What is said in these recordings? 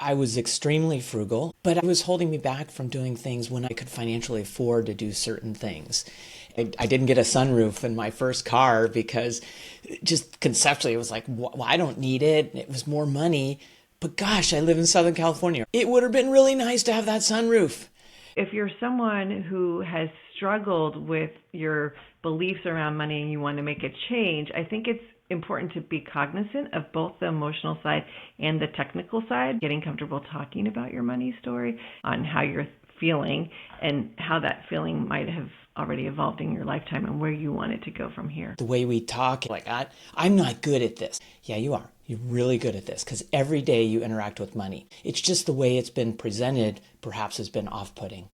I was extremely frugal, but it was holding me back from doing things when I could financially afford to do certain things. I didn't get a sunroof in my first car because just conceptually it was like, well, I don't need it. It was more money. But gosh, I live in Southern California. It would have been really nice to have that sunroof. If you're someone who has struggled with your beliefs around money and you want to make a change, I think it's important to be cognizant of both the emotional side and the technical side, getting comfortable talking about your money story, on how you're feeling and how that feeling might have already evolved in your lifetime and where you want it to go from here. The way we talk, like, I'm not good at this. Yeah, you are. You're really good at this because every day you interact with money. It's just the way it's been presented perhaps has been off-putting.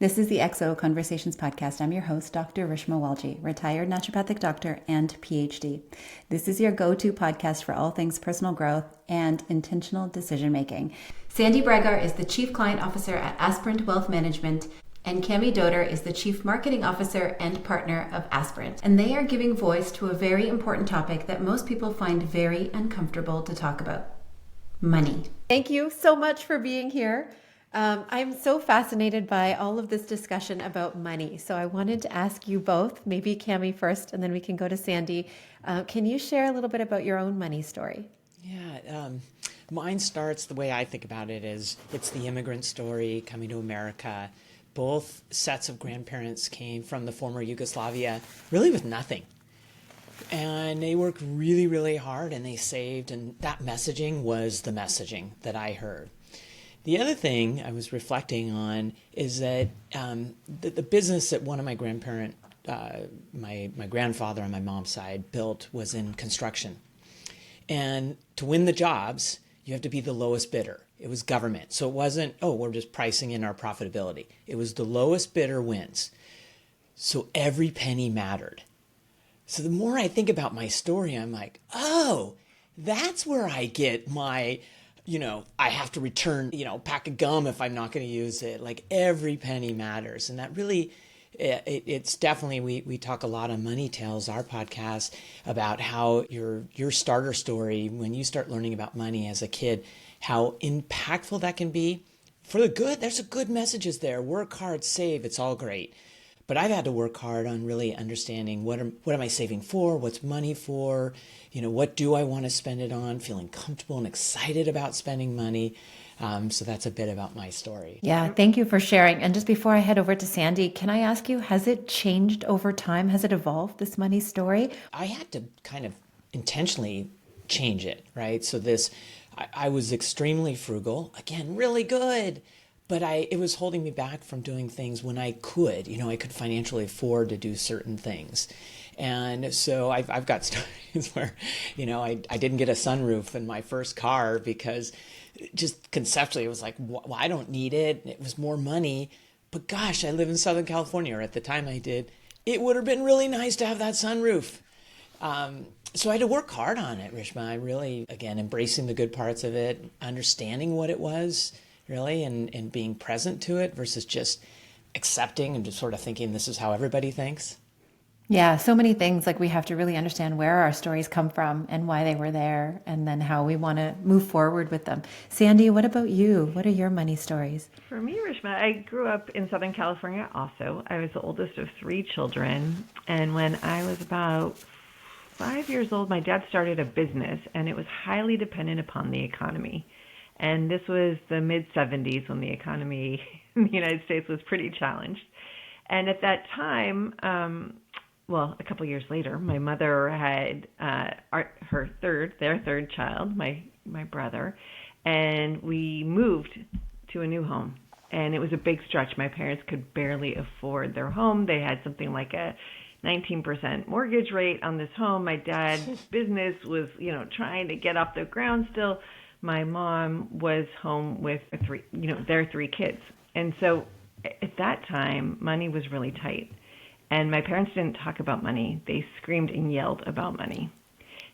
This is the XO Conversations podcast. I'm your host, Dr. Rishma Walji, retired naturopathic doctor and PhD. This is your go-to podcast for all things personal growth and intentional decision making. Sandi Bragar is the Chief Client Officer at Aspirant Wealth Management, and Cammie Doder is the Chief Marketing Officer and Partner of Aspirant. And they are giving voice to a very important topic that most people find very uncomfortable to talk about: money. Thank you so much for being here. I'm so fascinated by all of this discussion about money. So I wanted to ask you both, maybe Cammie first, and then we can go to Sandi. Can you share a little bit about your own money story? Yeah, mine starts, the way I think about it is, it's the immigrant story coming to America. Both sets of grandparents came from the former Yugoslavia really with nothing. And they worked really, really hard and they saved, and that messaging was the messaging that I heard. The other thing I was reflecting on is that the business that one of my my grandfather on my mom's side built was in construction. And to win the jobs, you have to be the lowest bidder. It was government. So it wasn't, oh, we're just pricing in our profitability. It was the lowest bidder wins. So every penny mattered. So the more I think about my story, I'm like, oh, that's where I get my, I have to return, a pack of gum if I'm not going to use it. Like every penny matters. And that really, it's definitely, we talk a lot on Money Tales, our podcast, about how your starter story, when you start learning about money as a kid, how impactful that can be for the good. There's a good messages there. Work hard, save. It's all great. But I've had to work hard on really understanding what am I saving for? What's money for? What do I want to spend it on? Feeling comfortable and excited about spending money. So that's a bit about my story. Yeah, thank you for sharing. And just before I head over to Sandi, can I ask you, has it changed over time? Has it evolved, this money story? I had to kind of intentionally change it, right? So I was extremely frugal, again, really good. But it was holding me back from doing things when I could. I could financially afford to do certain things. And so I've got stories where, I didn't get a sunroof in my first car because just conceptually it was like, well, I don't need it. It was more money. But gosh, I live in Southern California, or at the time I did. It would have been really nice to have that sunroof. So I had to work hard on it, Rishma. I really, again, embracing the good parts of it, understanding what it was, really, and being present to it versus just accepting and just sort of thinking this is how everybody thinks. Yeah, so many things, like we have to really understand where our stories come from and why they were there, and then how we want to move forward with them. Sandi, what about you? What are your money stories? For me, Rishma, I grew up in Southern California also. I was the oldest of 3 children, and when I was about 5 years old, my dad started a business, and it was highly dependent upon the economy. And this was the mid-'70s when the economy in the United States was pretty challenged. And at that time, a couple of years later, my mother had their third child, my brother, and we moved to a new home. And it was a big stretch. My parents could barely afford their home. They had something like a 19% mortgage rate on this home. My dad's business was, trying to get off the ground still. My mom was home with their 3 kids. And so at that time, money was really tight. And my parents didn't talk about money. They screamed and yelled about money.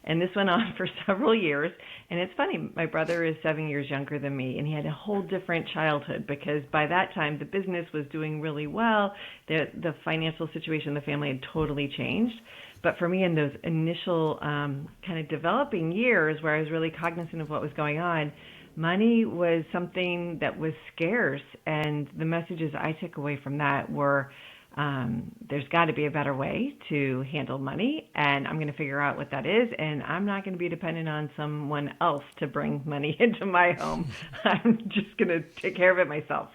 And this went on for several years. And it's funny, my brother is 7 years younger than me, and he had a whole different childhood because by that time, the business was doing really well. The financial situation of the family had totally changed. But for me, in those initial kind of developing years where I was really cognizant of what was going on, money was something that was scarce. And the messages I took away from that were, there's got to be a better way to handle money, and I'm going to figure out what that is, and I'm not going to be dependent on someone else to bring money into my home. I'm just going to take care of it myself.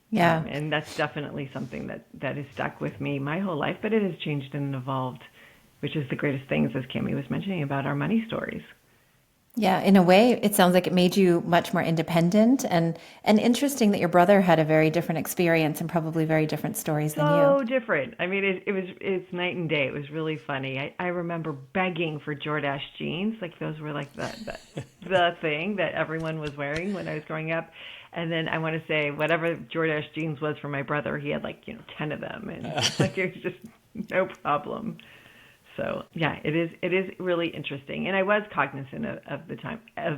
Yeah. And that's definitely something that has stuck with me my whole life, but it has changed and evolved, which is the greatest things, as Cammie was mentioning, about our money stories. Yeah, in a way, it sounds like it made you much more independent, and interesting that your brother had a very different experience and probably very different stories than you. So different. I mean, it's night and day. It was really funny. I remember begging for Jordache jeans, like those were like the thing that everyone was wearing when I was growing up. And then I want to say whatever Jordache jeans was for my brother, he had 10 of them, and like it was just no problem. So yeah, it is really interesting, and I was cognizant of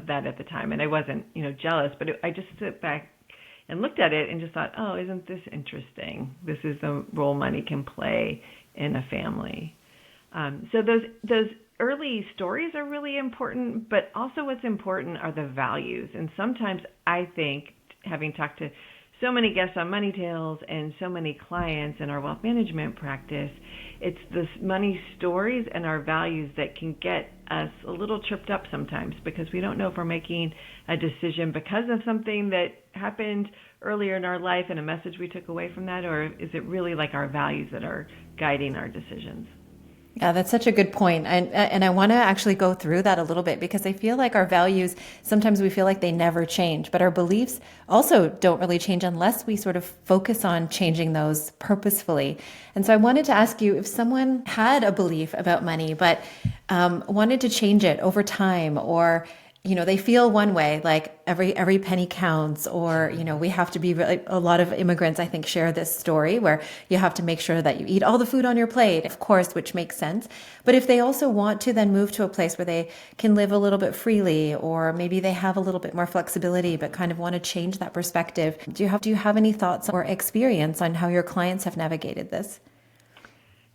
that at the time, and I wasn't jealous, but I just sit back and looked at it and just thought, oh, isn't this interesting? This is the role money can play in a family. So those early stories are really important, but also what's important are the values, and sometimes I think, having talked to so many guests on Money Tales and so many clients in our wealth management practice, it's the money stories and our values that can get us a little tripped up sometimes, because we don't know if we're making a decision because of something that happened earlier in our life and a message we took away from that, or is it really like our values that are guiding our decisions? Yeah, that's such a good point. And I want to actually go through that a little bit, because I feel like our values, sometimes we feel like they never change, but our beliefs also don't really change unless we sort of focus on changing those purposefully. And so I wanted to ask you, if someone had a belief about money, but wanted to change it over time, or they feel one way, like every penny counts, or, we have to be really, a lot of immigrants, I think, share this story where you have to make sure that you eat all the food on your plate, of course, which makes sense. But if they also want to then move to a place where they can live a little bit freely, or maybe they have a little bit more flexibility, but kind of want to change that perspective, do you have any thoughts or experience on how your clients have navigated this?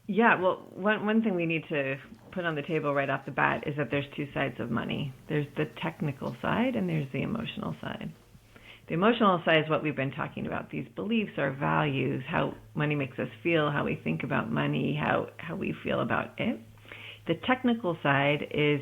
Yeah, well, one thing we need to put on the table right off the bat is that there's two sides of money. There's the technical side and there's the emotional side. The emotional side is what we've been talking about, these beliefs, our values, how money makes us feel, how we think about money, how we feel about it. The technical side is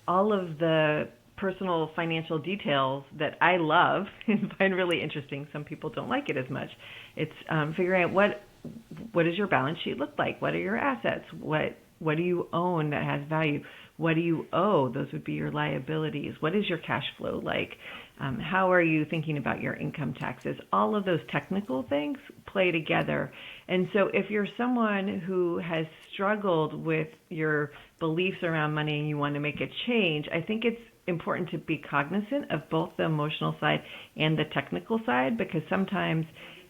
all of the personal financial details that I love and find really interesting. Some people don't like it as much. It's figuring out what does your balance sheet look like? What are your assets? What do you own that has value? What do you owe? Those would be your liabilities. What is your cash flow like? How are you thinking about your income taxes? All of those technical things play together. And so if you're someone who has struggled with your beliefs around money and you want to make a change, I think it's important to be cognizant of both the emotional side and the technical side, because sometimes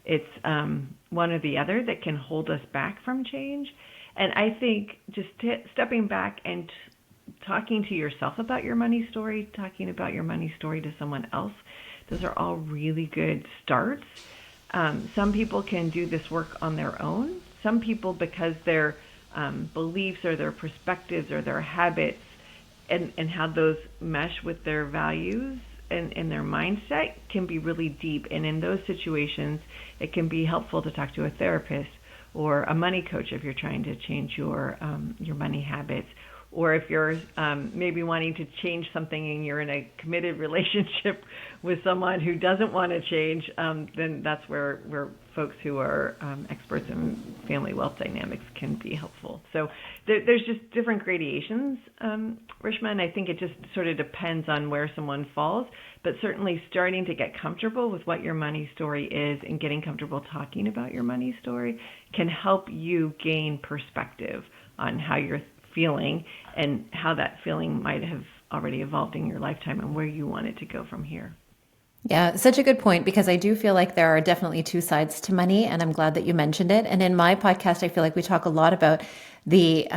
it's one or the other that can hold us back from change. And I think just stepping back and talking to yourself about your money story, talking about your money story to someone else, those are all really good starts. Some people can do this work on their own. Some people, because their beliefs or their perspectives or their habits and how those mesh with their values and their mindset, can be really deep. And in those situations, it can be helpful to talk to a therapist or a money coach if you're trying to change your money habits, or if you're maybe wanting to change something and you're in a committed relationship with someone who doesn't want to change, then that's where folks who are experts in family wealth dynamics can be helpful. So there's just different gradations, Rishma, and I think it just sort of depends on where someone falls, but certainly starting to get comfortable with what your money story is and getting comfortable talking about your money story can help you gain perspective on how you're feeling and how that feeling might have already evolved in your lifetime and where you want it to go from here. Yeah, such a good point, because I do feel like there are definitely two sides to money, and I'm glad that you mentioned it. And in my podcast, I feel like we talk a lot about the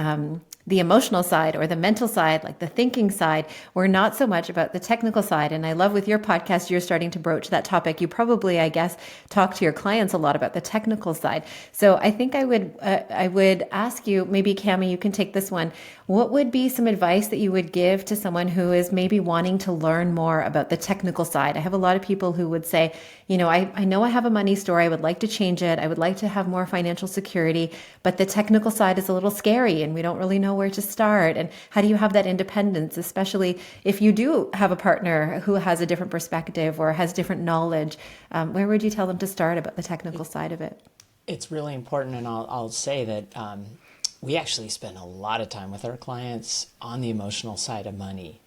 the emotional side or the mental side, like the thinking side. We're not so much about the technical side. And I love with your podcast, you're starting to broach that topic. You probably, I guess, talk to your clients a lot about the technical side. So I think I would ask you, maybe Cammie, you can take this one. What would be some advice that you would give to someone who is maybe wanting to learn more about the technical side? I have a lot of people who would say, I know I have a money story. I would like to change it. I would like to have more financial security, but the technical side is a little scary and we don't really know where to start. And how do you have that independence, especially if you do have a partner who has a different perspective or has different knowledge? Where would you tell them to start about the technical side of it? It's really important, and I'll say that we actually spend a lot of time with our clients on the emotional side of money.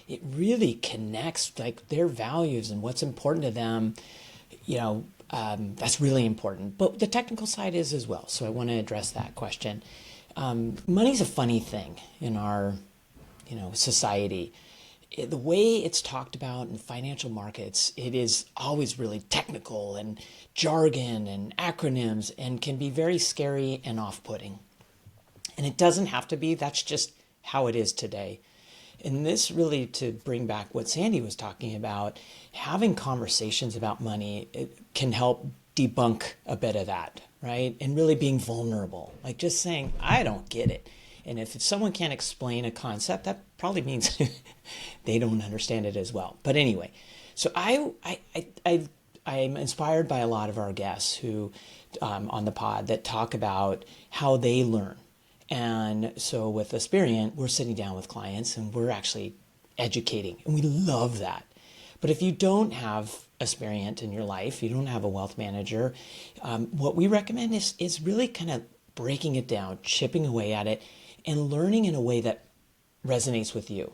It really connects like their values and what's important to them. That's really important. But the technical side is as well. So I want to address that question. Money's a funny thing in our, society. The way it's talked about in financial markets, it is always really technical and jargon and acronyms and can be very scary and off-putting. And it doesn't have to be. That's just how it is today. And this really, to bring back what Sandi was talking about, having conversations about money, it can help debunk a bit of that, right? And really being vulnerable, like just saying, I don't get it. And if someone can't explain a concept, that probably means they don't understand it as well. But anyway, so I'm inspired by a lot of our guests who on the pod that talk about how they learn. And so with Aspiriant, we're sitting down with clients and we're actually educating, and we love that. But if you don't have Aspiriant in your life, you don't have a wealth manager, what we recommend is really kind of breaking it down, chipping away at it, and learning in a way that resonates with you.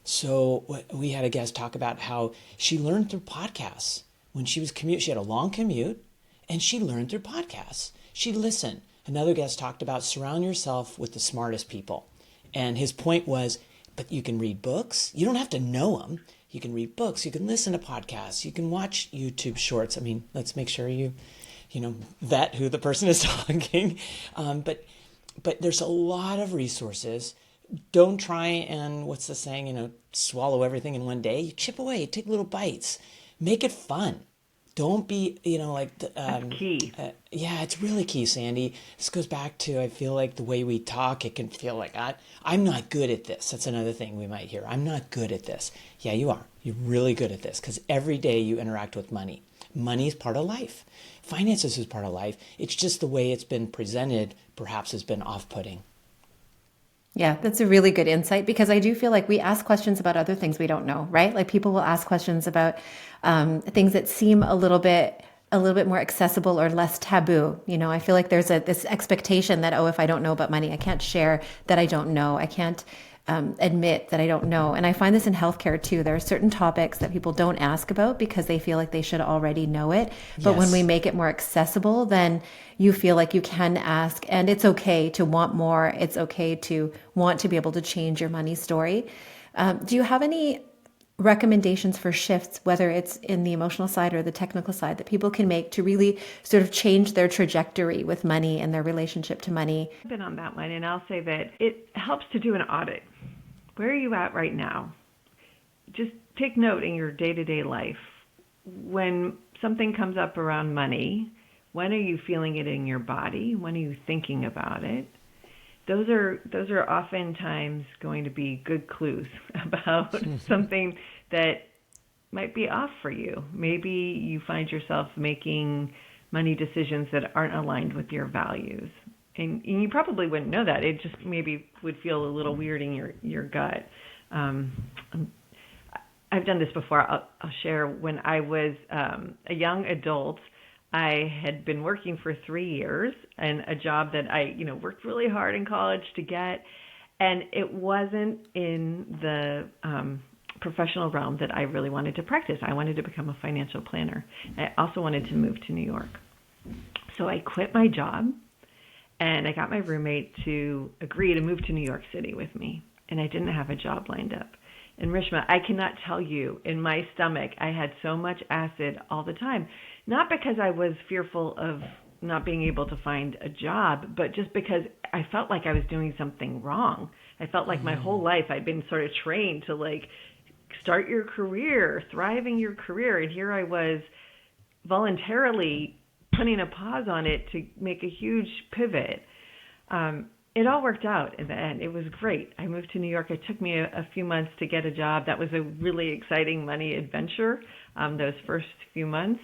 So we had a guest talk about how she learned through podcasts. When she was she had a long commute, and she learned through podcasts. She listened. Another guest talked about surround yourself with the smartest people. And his point was, but you can read books. You don't have to know them. You can read books. You can listen to podcasts. You can watch YouTube shorts. I mean, let's make sure you vet who the person is talking. But there's a lot of resources. Don't try and, what's the saying, swallow everything in one day. You chip away, take little bites. Make it fun. Don't be, That's key. Yeah, it's really key, Sandi. This goes back to, I feel like the way we talk, it can feel like, I'm not good at this. That's another thing we might hear. I'm not good at this. Yeah, you are. You're really good at this because every day you interact with money. Money is part of life. Finances is part of life. It's just the way it's been presented perhaps has been off-putting. Yeah, that's a really good insight because I do feel like we ask questions about other things we don't know, right? Like people will ask questions about things that seem a little bit more accessible or less taboo. I feel like there's this expectation that, if I don't know about money, I can't share that I don't know. I can't admit that I don't know. And I find this in healthcare too. There are certain topics that people don't ask about because they feel like they should already know it. But Yes. when we make it more accessible, then you feel like you can ask, and it's okay to want more. It's okay to want to be able to change your money story. Do you have any recommendations for shifts, whether it's in the emotional side or the technical side, that people can make to really sort of change their trajectory with money and their relationship to money? I've been on that one, and I'll say that it helps to do an audit. Where are you at right now? Just take note in your day-to-day life. When something comes up around money, when are you feeling it in your body? When are you thinking about it? Those are oftentimes going to be good clues about something that might be off for you. Maybe you find yourself making money decisions that aren't aligned with your values. And you probably wouldn't know that. It just maybe would feel a little weird in your gut. I've done this before. I'll share. When I was a young adult, I had been working for 3 years in a job that I, worked really hard in college to get, and it wasn't in the professional realm that I really wanted to practice. I wanted to become a financial planner. I also wanted to move to New York. So I quit my job, and I got my roommate to agree to move to New York City with me, and I didn't have a job lined up. And Rishma, I cannot tell you, in my stomach, I had so much acid all the time. Not because I was fearful of not being able to find a job, but just because I felt like I was doing something wrong. I felt like my whole life I'd been sort of trained to like start your career, thriving your career. And here I was voluntarily putting a pause on it to make a huge pivot. It all worked out in the end. It was great. I moved to New York. It took me a few months to get a job. That was a really exciting money adventure, those first few months.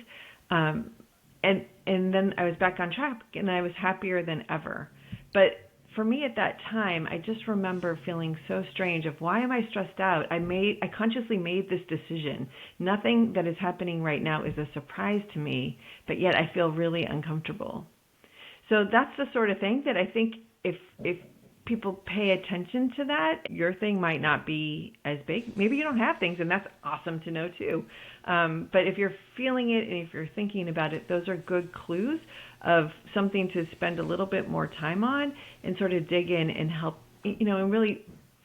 And then I was back on track, and I was happier than ever. But for me at that time, I just remember feeling so strange of why am I stressed out? I consciously made this decision. Nothing that is happening right now is a surprise to me, but yet I feel really uncomfortable. So that's the sort of thing that I think if people pay attention to that, your thing might not be as big. Maybe you don't have things, and that's awesome to know too. But if you're feeling it and if you're thinking about it, those are good clues of something to spend a little bit more time on and sort of dig in and help, and really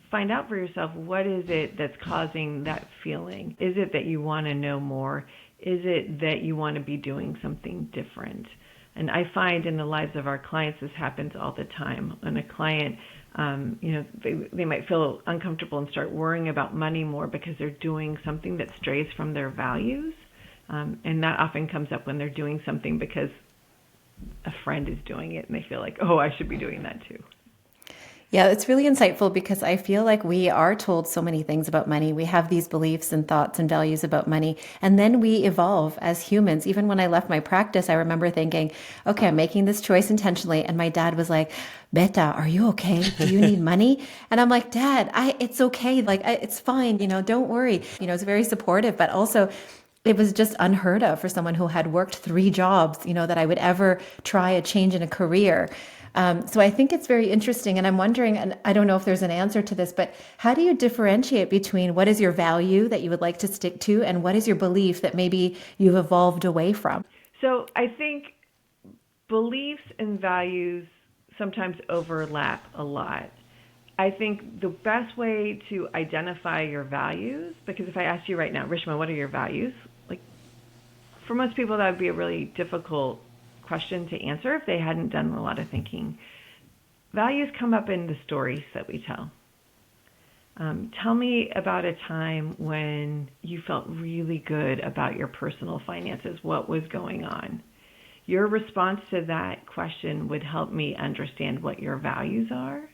find out for yourself, what is it that's causing that feeling? Is it that you want to know more? Is it that you want to be doing something different? And I find in the lives of our clients, this happens all the time. When a client, they might feel uncomfortable and start worrying about money more because they're doing something that strays from their values. And that often comes up when they're doing something because a friend is doing it and they feel like, oh, I should be doing that too. Yeah, it's really insightful because I feel like we are told so many things about money. We have these beliefs and thoughts and values about money, and then we evolve as humans. Even when I left my practice, I remember thinking, okay, I'm making this choice intentionally. And my dad was like, Beta, are you okay? Do you need money? And I'm like, Dad, it's okay. It's fine. Don't worry. It's very supportive, but also it was just unheard of for someone who had worked 3 jobs, that I would ever try a change in a career. So I think it's very interesting. And I'm wondering, and I don't know if there's an answer to this, but how do you differentiate between what is your value that you would like to stick to and what is your belief that maybe you've evolved away from? So I think beliefs and values sometimes overlap a lot. I think the best way to identify your values, because if I asked you right now, Rishma, what are your values? Like, for most people, that would be a really difficult question to answer if they hadn't done a lot of thinking. Values come up in the stories that we tell. Tell me about a time when you felt really good about your personal finances. What was going on? Your response to that question would help me understand what your values are.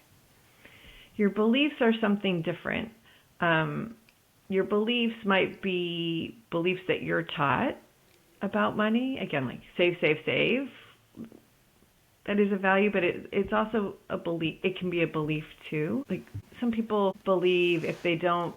Your beliefs are something different. Your beliefs might be beliefs that you're taught about money. Again, like save, save, save. That is a value, but it's also a belief. It can be a belief too. Like some people believe if they don't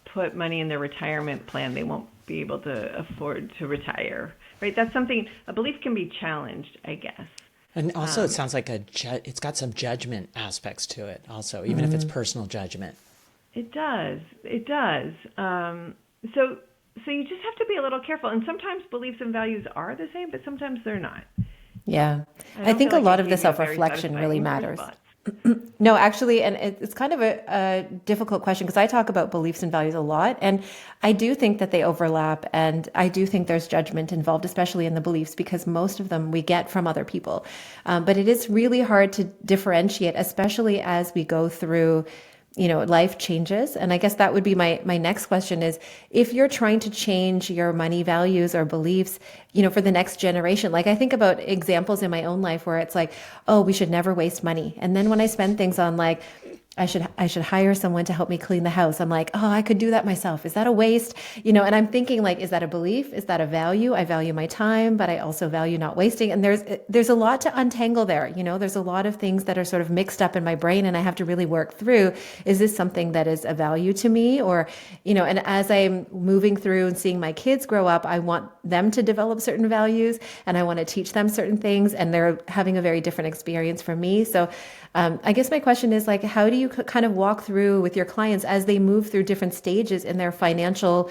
put money in their retirement plan, they won't be able to afford to retire. Right? That's something, a belief can be challenged, I guess. And also, it sounds like it's got some judgment aspects to it. Also, even if it's personal judgment. It does. It does. So you just have to be a little careful. And sometimes beliefs and values are the same, but sometimes they're not. Yeah. I think a lot of the self-reflection really matters. No, actually, and it's kind of a difficult question because I talk about beliefs and values a lot, and I do think that they overlap, and I do think there's judgment involved, especially in the beliefs, because most of them we get from other people. But it is really hard to differentiate, especially as we go through life changes. And I guess that would be my next question is, if you're trying to change your money values or beliefs, for the next generation, like I think about examples in my own life where it's like, oh, we should never waste money. And then when I spend things on like, I should hire someone to help me clean the house, I'm like, oh, I could do that myself. Is that a waste? And I'm thinking like, is that a belief? Is that a value? I value my time, but I also value not wasting. And there's a lot to untangle there. There's a lot of things that are sort of mixed up in my brain and I have to really work through. Is this something that is a value to me? Or, and as I'm moving through and seeing my kids grow up, I want them to develop certain values and I want to teach them certain things, and they're having a very different experience from me. So I guess my question is like, how do you kind of walk through with your clients as they move through different stages in their financial,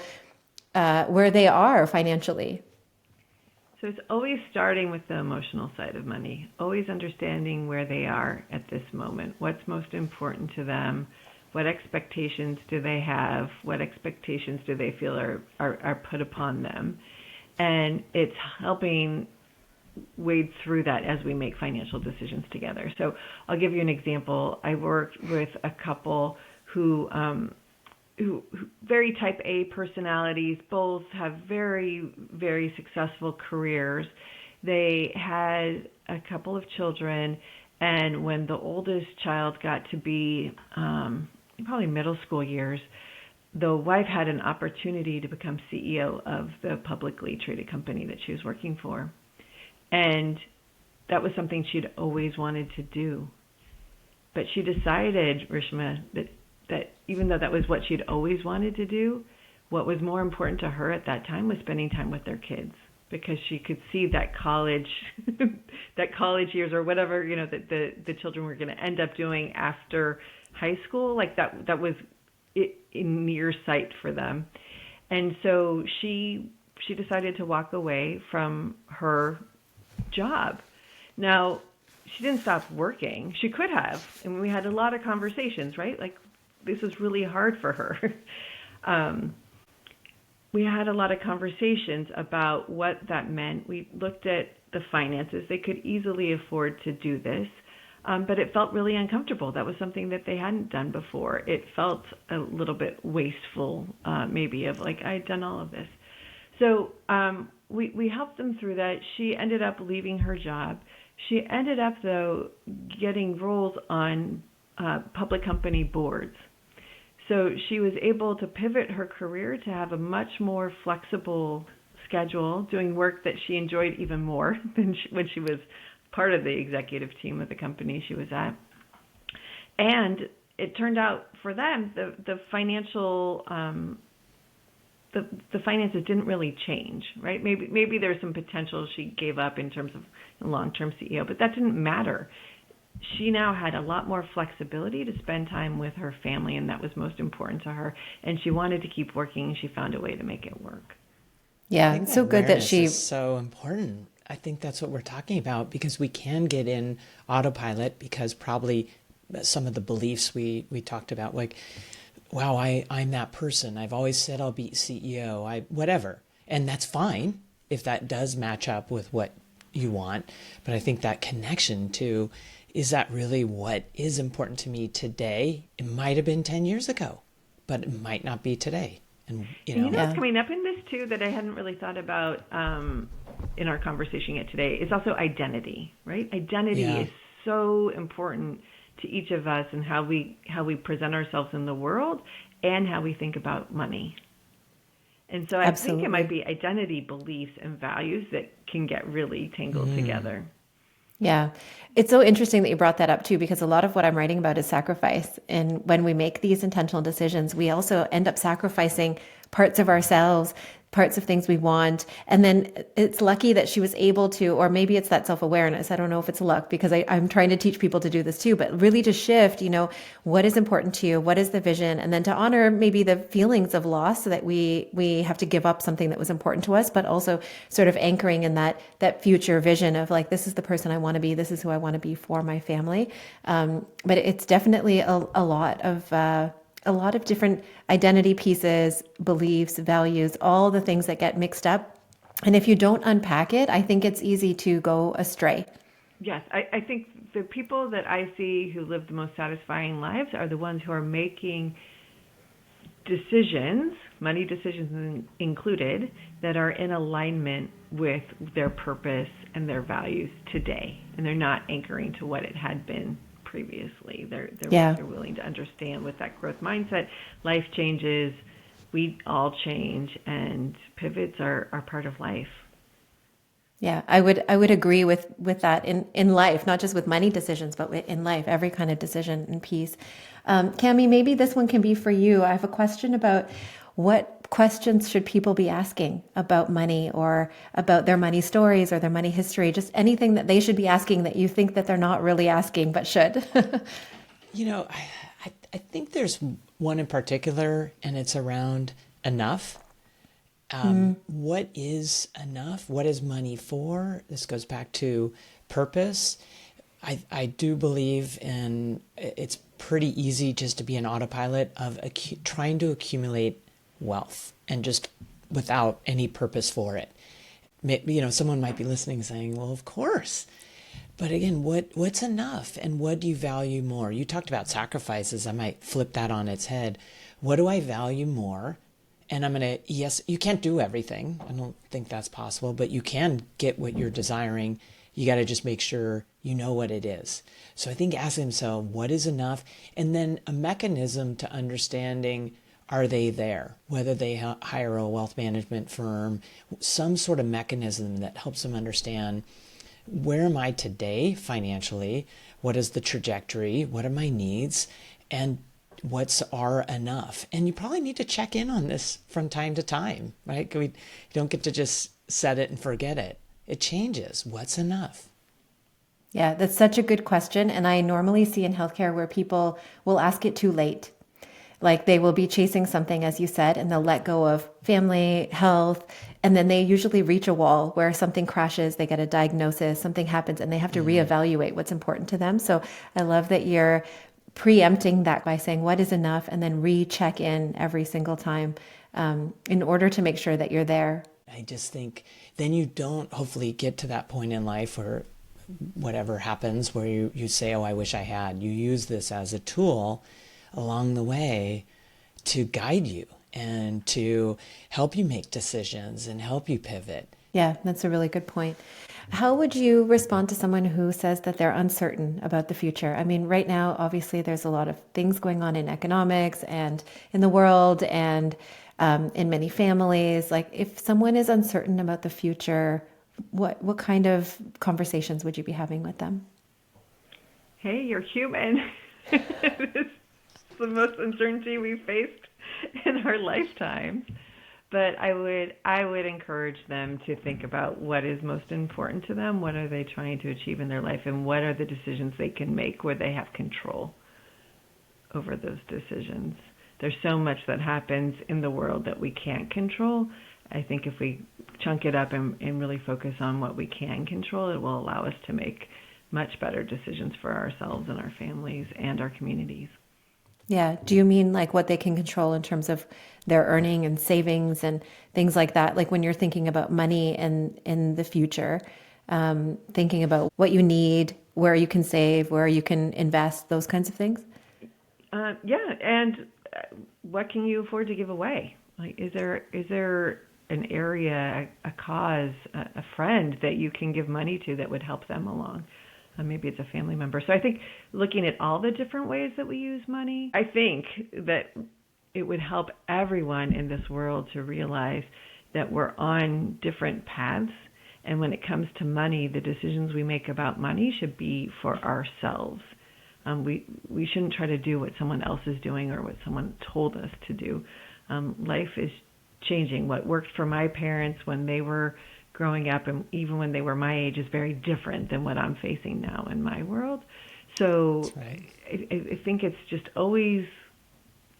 where they are financially? So it's always starting with the emotional side of money, always understanding where they are at this moment, what's most important to them, what expectations do they have, what expectations do they feel are put upon them. And it's helping wade through that as we make financial decisions together. So I'll give you an example. I worked with a couple who very type A personalities, both have very, very successful careers. They had a couple of children, and when the oldest child got to be probably middle school years, the wife had an opportunity to become CEO of the publicly traded company that she was working for. And that was something she'd always wanted to do. But she decided, Rishma, that even though that was what she'd always wanted to do, what was more important to her at that time was spending time with their kids, because she could see that college years or whatever, that the children were going to end up doing after high school, like that was in near sight for them. And so she decided to walk away from her job. Now, she didn't stop working. She could have. And we had a lot of conversations, right? Like, this was really hard for her. We had a lot of conversations about what that meant. We looked at the finances. They could easily afford to do this, but it felt really uncomfortable. That was something that they hadn't done before. It felt a little bit wasteful, maybe, of like, I had done all of this. So we helped them through that. She ended up leaving her job. She ended up, though, getting roles on public company boards. So she was able to pivot her career to have a much more flexible schedule, doing work that she enjoyed even more than when she was part of the executive team of the company she was at. And it turned out for them, the financial the finances didn't really change, right? Maybe there's some potential she gave up in terms of long-term CEO, but that didn't matter. She now had a lot more flexibility to spend time with her family, and that was most important to her. And she wanted to keep working, and she found a way to make it work. Yeah, it's so good that she... is so important. I think that's what we're talking about, because we can get in autopilot because probably some of the beliefs we talked about, like, wow, I'm that person. I've always said I'll be CEO, whatever. And that's fine if that does match up with what you want. But I think that connection to, is that really what is important to me today? It might have been 10 years ago, but it might not be today. And what's coming up in this too that I hadn't really thought about in our conversation yet today is also identity, right? Identity is so important to each of us, and how we present ourselves in the world and how we think about money. And so I think it might be identity, beliefs, and values that can get really tangled together. Yeah. It's so interesting that you brought that up too, because a lot of what I'm writing about is sacrifice. And when we make these intentional decisions, we also end up sacrificing parts of ourselves, parts of things we want. And then it's lucky that she was able to, or maybe it's that self-awareness. I don't know if it's luck, because I'm trying to teach people to do this too, but really to shift, what is important to you? What is the vision? And then to honor maybe the feelings of loss, so that we have to give up something that was important to us, but also sort of anchoring in that future vision of like, this is the person I want to be. This is who I want to be for my family. But it's definitely a lot of different identity pieces, beliefs, values, all the things that get mixed up. And if you don't unpack it, I think it's easy to go astray. Yes, I think the people that I see who live the most satisfying lives are the ones who are making decisions, money decisions included, that are in alignment with their purpose and their values today. And they're not anchoring to what it had been previously. They're willing to understand, with that growth mindset, life changes, we all change, and pivots are part of life. Yeah, I would agree with that in life, not just with money decisions, but in life, every kind of decision and piece. Cammie, maybe this one can be for you. I have a question about what questions should people be asking about money, or about their money stories or their money history, just anything that they should be asking that you think that they're not really asking but should. I think there's one in particular, and it's around enough. What is enough? What is money for? This goes back to purpose. I do believe it's pretty easy just to be an autopilot of trying to accumulate wealth, and just without any purpose for it. someone might be listening saying, well, of course. But again, what's enough, and what do you value more? You talked about sacrifices. I might flip that on its head. What do I value more? And yes, you can't do everything. I don't think that's possible, but you can get what you're desiring. You got to just make sure you know what it is. So I think asking himself, what is enough? And then a mechanism to understanding, are they there? Whether they hire a wealth management firm, some sort of mechanism that helps them understand, where am I today financially? What is the trajectory? What are my needs? And what's are enough? And you probably need to check in on this from time to time, right? You don't get to just set it and forget it. It changes. What's enough? Yeah, that's such a good question. And I normally see in healthcare where people will ask it too late. Like they will be chasing something, as you said, and they'll let go of family, health, and then they usually reach a wall where something crashes, they get a diagnosis, something happens, and they have to reevaluate what's important to them. So I love that you're preempting that by saying what is enough, and then recheck in every single time in order to make sure that you're there. I just think then you don't hopefully get to that point in life where whatever happens where you say, oh, I wish I had. You use this as a tool along the way to guide you and to help you make decisions and help you pivot. Yeah, that's a really good point. How would you respond to someone who says that they're uncertain about the future? I mean, right now, obviously, there's a lot of things going on in economics and in the world and in many families. Like, if someone is uncertain about the future, what kind of conversations would you be having with them? Hey, you're human. It's the most uncertainty we've faced in our lifetimes. But I would encourage them to think about what is most important to them, what are they trying to achieve in their life, and what are the decisions they can make where they have control over those decisions. There's so much that happens in the world that we can't control. I think if we chunk it up and really focus on what we can control, it will allow us to make much better decisions for ourselves and our families and our communities. Yeah. Do you mean like what they can control in terms of their earning and savings and things like that? Like when you're thinking about money and in the future, thinking about what you need, where you can save, where you can invest, those kinds of things? Yeah. And what can you afford to give away? Like, is there an area, a cause, a friend that you can give money to that would help them along? Maybe it's a family member. So I think looking at all the different ways that we use money, I think that it would help everyone in this world to realize that we're on different paths. And when it comes to money, the decisions we make about money should be for ourselves. We shouldn't try to do what someone else is doing or what someone told us to do. Life is changing. What worked for my parents when they were growing up and even when they were my age is very different than what I'm facing now in my world. So That's right. I think it's just always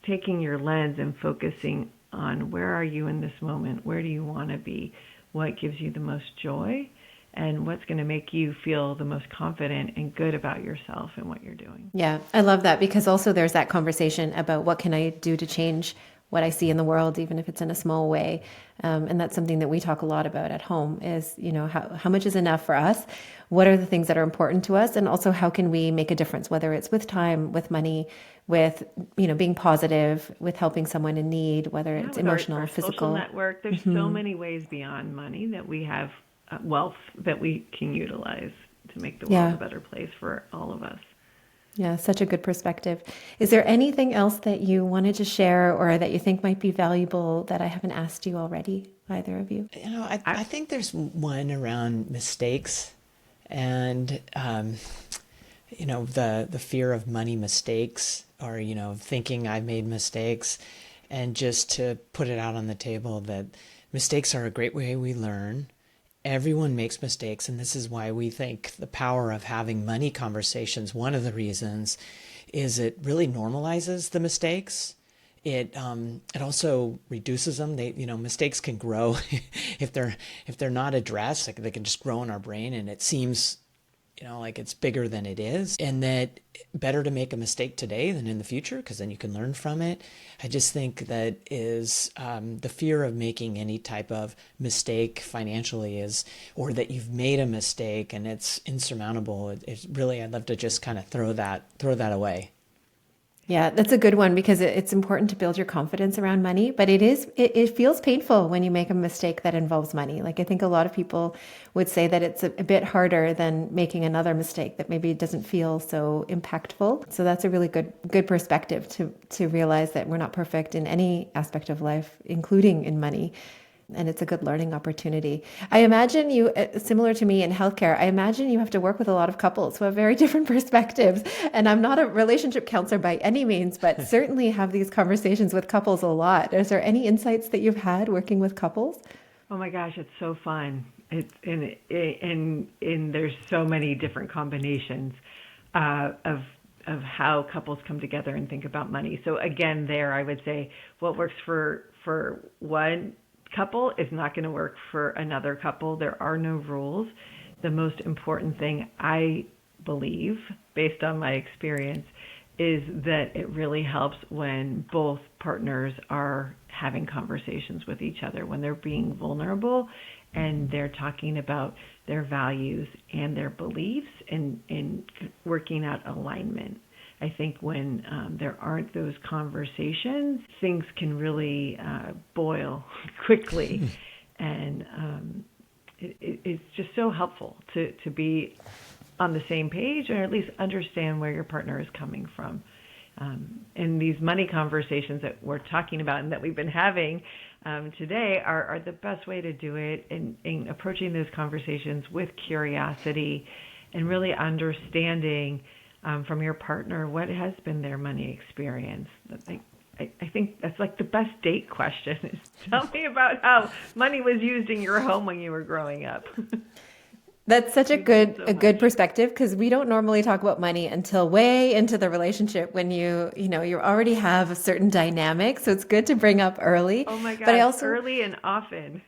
taking your lens and focusing on where are you in this moment? Where do you want to be? What gives you the most joy? And what's going to make you feel the most confident and good about yourself and what you're doing. Yeah, I love that because also there's that conversation about what can I do to change what I see in the world, even if it's in a small way. And that's something that we talk a lot about at home is, how much is enough for us? What are the things that are important to us? And also how can we make a difference, whether it's with time, with money, with, being positive, with helping someone in need, whether it's emotional or physical. Social network, there's so many ways beyond money that we have wealth that we can utilize to make the world a better place for all of us. Yeah, such a good perspective. Is there anything else that you wanted to share or that you think might be valuable that I haven't asked you already, either of you? I think there's one around mistakes and, the fear of money mistakes or, thinking I've made mistakes, and just to put it out on the table that mistakes are a great way we learn. Everyone makes mistakes, and this is why we think the power of having money conversations, one of the reasons, is it really normalizes the mistakes. It also reduces them. Mistakes can grow if they're not addressed. Like they can just grow in our brain, and it seems like it's bigger than it is, and that better to make a mistake today than in the future, because then you can learn from it. I just think that is the fear of making any type of mistake financially is, or that you've made a mistake and it's insurmountable. It's really, I'd love to just kind of throw that away. Yeah, that's a good one because it's important to build your confidence around money, but it feels painful when you make a mistake that involves money. Like I think a lot of people would say that it's a bit harder than making another mistake that maybe doesn't feel so impactful. So that's a really good perspective to realize that we're not perfect in any aspect of life, including in money. And it's a good learning opportunity. I imagine you, similar to me in healthcare, I imagine you have to work with a lot of couples who have very different perspectives. And I'm not a relationship counselor by any means, but certainly have these conversations with couples a lot. Is there any insights that you've had working with couples? Oh my gosh, it's so fun. It's and there's so many different combinations of how couples come together and think about money. So again, there I would say what works for one couple is not going to work for another couple. There are no rules. The most important thing I believe, based on my experience, is that it really helps when both partners are having conversations with each other, when they're being vulnerable and they're talking about their values and their beliefs and working out alignment. I think when there aren't those conversations, things can really boil quickly. And it's just so helpful to be on the same page, or at least understand where your partner is coming from. And these money conversations that we're talking about and that we've been having today are the best way to do it, in approaching those conversations with curiosity and really understanding from your partner what has been their money experience. I think that's like the best date question is, tell me about how money was used in your home when you were growing up. That's such a good perspective, because we don't normally talk about money until way into the relationship when you already have a certain dynamic. So it's good to bring up early. Oh my gosh, but I also, early and often.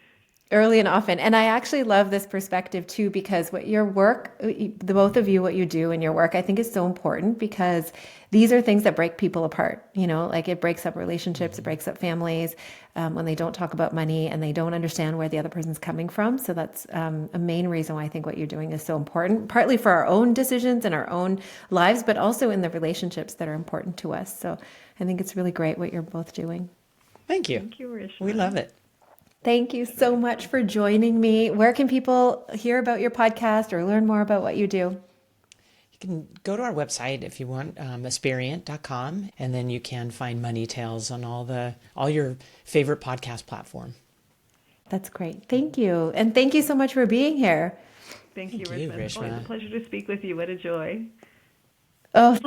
Early and often. And I actually love this perspective too, because what your work, the both of you, what you do in your work, I think is so important, because these are things that break people apart. Like it breaks up relationships, it breaks up families when they don't talk about money and they don't understand where the other person's coming from. So that's a main reason why I think what you're doing is so important, partly for our own decisions and our own lives, but also in the relationships that are important to us. So I think it's really great what you're both doing. Thank you. Thank you, Rishma. We love it. Thank you so much for joining me. Where can people hear about your podcast or learn more about what you do? You can go to our website if you want, Aspirient.com, and then you can find Money Tales on all your favorite podcast platform. That's great. Thank you. And thank you so much for being here. Thank you, Thank you, Rishma. Rishma. Always a pleasure to speak with you. What a joy. Oh,